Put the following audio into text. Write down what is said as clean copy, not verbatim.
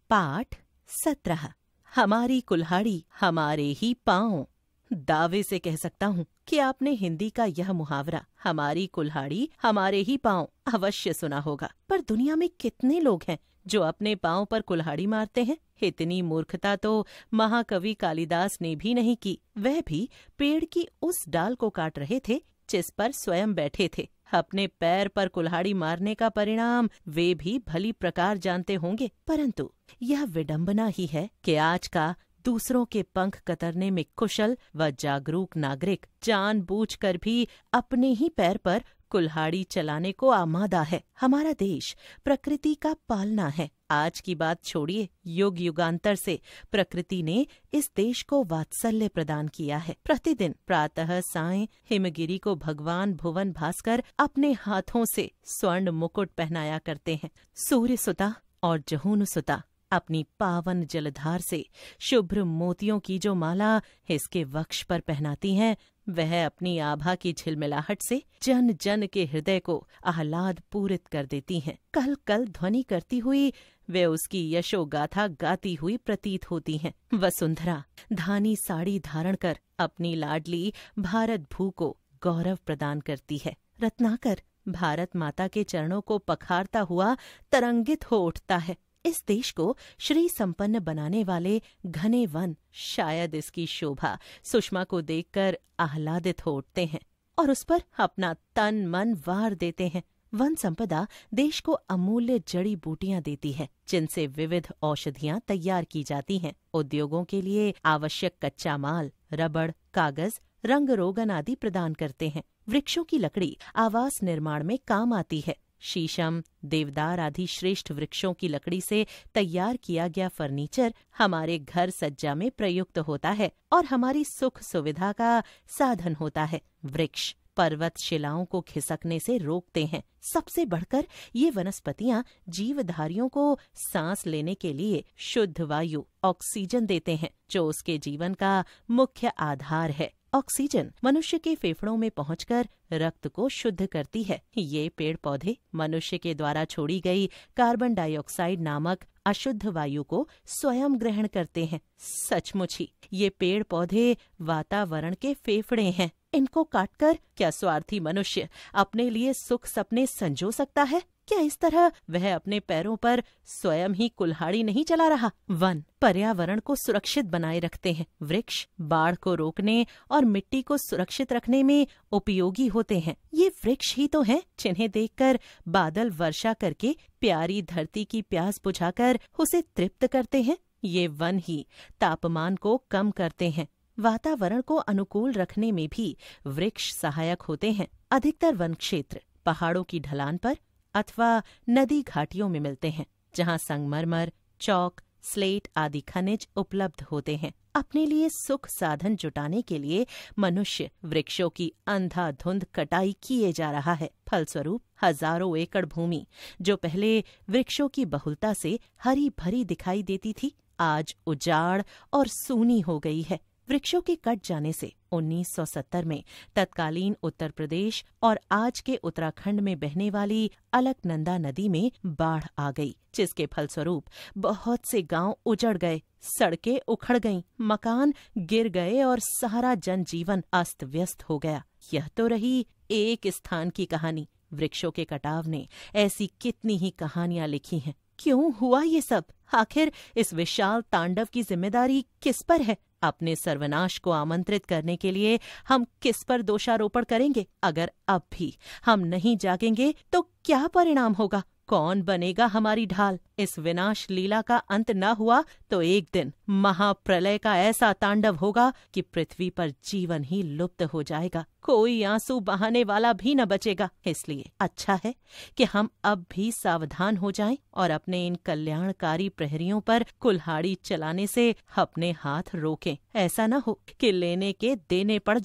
पाठ 17। हमारी कुल्हाड़ी हमारे ही पाँव। दावे से कह सकता हूँ कि आपने हिंदी का यह मुहावरा हमारी कुल्हाड़ी हमारे ही पाँव अवश्य सुना होगा। पर दुनिया में कितने लोग हैं जो अपने पाँव पर कुल्हाड़ी मारते हैं? इतनी मूर्खता तो महाकवि कालिदास ने भी नहीं की। वह भी पेड़ की उस डाल को काट रहे थे जिस पर स्वयं बैठे थे। अपने पैर पर कुल्हाड़ी मारने का परिणाम वे भी भली प्रकार जानते होंगे, परंतु यह विडंबना ही है कि आज का दूसरों के पंख कतरने में कुशल व जागरूक नागरिक जानबूझकर भी अपने ही पैर पर कुल्हाड़ी चलाने को आमादा है। हमारा देश प्रकृति का पालना है। आज की बात छोड़िए, युग युगांतर से प्रकृति ने इस देश को वात्सल्य प्रदान किया है। प्रतिदिन प्रातः सायं हिमगिरी को भगवान भुवन भास्कर अपने हाथों से स्वर्ण मुकुट पहनाया करते हैं। सूर्य सुता और जहून सुता अपनी पावन जलधार से शुभ्र मोतियों की जो माला इसके वक्ष पर पहनाती हैं, वह अपनी आभा की झिलमिलाहट से जन जन के हृदय को आह्लाद पूरित कर देती हैं। कल कल ध्वनि करती हुई वे उसकी यशोगाथा गाती हुई प्रतीत होती हैं। वसुंधरा धानी साड़ी धारण कर अपनी लाडली भारत भू को गौरव प्रदान करती है। रत्नाकर भारत माता के चरणों को पखारता हुआ तरंगित हो उठता है। इस देश को श्री संपन्न बनाने वाले घने वन शायद इसकी शोभा सुषमा को देखकर आह्लादित हो उठते हैं और उस पर अपना तन मन वार देते हैं। वन संपदा देश को अमूल्य जड़ी बूटियां देती है जिनसे विविध औषधियां तैयार की जाती हैं। उद्योगों के लिए आवश्यक कच्चा माल, रबड़, कागज, रंग रोगन आदि प्रदान करते हैं। वृक्षों की लकड़ी आवास निर्माण में काम आती है। शीशम, देवदार आदि श्रेष्ठ वृक्षों की लकड़ी से तैयार किया गया फर्नीचर हमारे घर सज्जा में प्रयुक्त होता है और हमारी सुख सुविधा का साधन होता है। वृक्ष पर्वत शिलाओं को खिसकने से रोकते हैं। सबसे बढ़कर ये वनस्पतियां जीवधारियों को सांस लेने के लिए शुद्ध वायु ऑक्सीजन देते हैं, जो उसके जीवन का मुख्य आधार है। ऑक्सीजन मनुष्य के फेफड़ों में पहुंचकर रक्त को शुद्ध करती है। ये पेड़ पौधे मनुष्य के द्वारा छोड़ी गई कार्बन डाइऑक्साइड नामक अशुद्ध वायु को स्वयं ग्रहण करते हैं। सचमुच ही ये पेड़ पौधे वातावरण के फेफड़े हैं। इनको काटकर क्या स्वार्थी मनुष्य अपने लिए सुख सपने संजो सकता है? क्या इस तरह वह अपने पैरों पर स्वयं ही कुल्हाड़ी नहीं चला रहा? वन पर्यावरण को सुरक्षित बनाए रखते हैं। वृक्ष बाढ़ को रोकने और मिट्टी को सुरक्षित रखने में उपयोगी होते हैं। ये वृक्ष ही तो हैं जिन्हें देखकर बादल वर्षा करके प्यारी धरती की प्यास बुझाकर उसे तृप्त करते हैं। ये वन ही तापमान को कम करते हैं। वातावरण को अनुकूल रखने में भी वृक्ष सहायक होते हैं। अधिकतर वन क्षेत्र पहाड़ों की ढलान पर अथवा नदी घाटियों में मिलते हैं, जहां संगमरमर, चौक, स्लेट आदि खनिज उपलब्ध होते हैं। अपने लिए सुख साधन जुटाने के लिए मनुष्य वृक्षों की अंधाधुंध कटाई किए जा रहा है। फलस्वरूप हजारों एकड़ भूमि जो पहले वृक्षों की बहुलता से हरी भरी दिखाई देती थी, आज उजाड़ और सूनी हो गई है। वृक्षों के कट जाने से 1970 में तत्कालीन उत्तर प्रदेश और आज के उत्तराखंड में बहने वाली अलकनंदा नदी में बाढ़ आ गई, जिसके फलस्वरूप बहुत से गांव उजड़ गए, सड़कें उखड़ गईं, मकान गिर गए और सारा जनजीवन अस्त व्यस्त हो गया। यह तो रही एक स्थान की कहानी। वृक्षों के कटाव ने ऐसी कितनी ही कहानियां लिखी हैं। क्यों हुआ ये सब? आखिर इस विशाल तांडव की जिम्मेदारी किस पर है? अपने सर्वनाश को आमंत्रित करने के लिए हम किस पर दोषारोपण करेंगे? अगर अब भी हम नहीं जागेंगे तो क्या परिणाम होगा? कौन बनेगा हमारी ढाल? इस विनाश लीला का अंत न हुआ तो एक दिन महाप्रलय का ऐसा तांडव होगा कि पृथ्वी पर जीवन ही लुप्त हो जाएगा। कोई आंसू बहाने वाला भी न बचेगा। इसलिए अच्छा है कि हम अब भी सावधान हो जाएं और अपने इन कल्याणकारी प्रहरियों पर कुल्हाड़ी चलाने से अपने हाथ रोकें। ऐसा न हो कि लेने के देने पड़ जाए।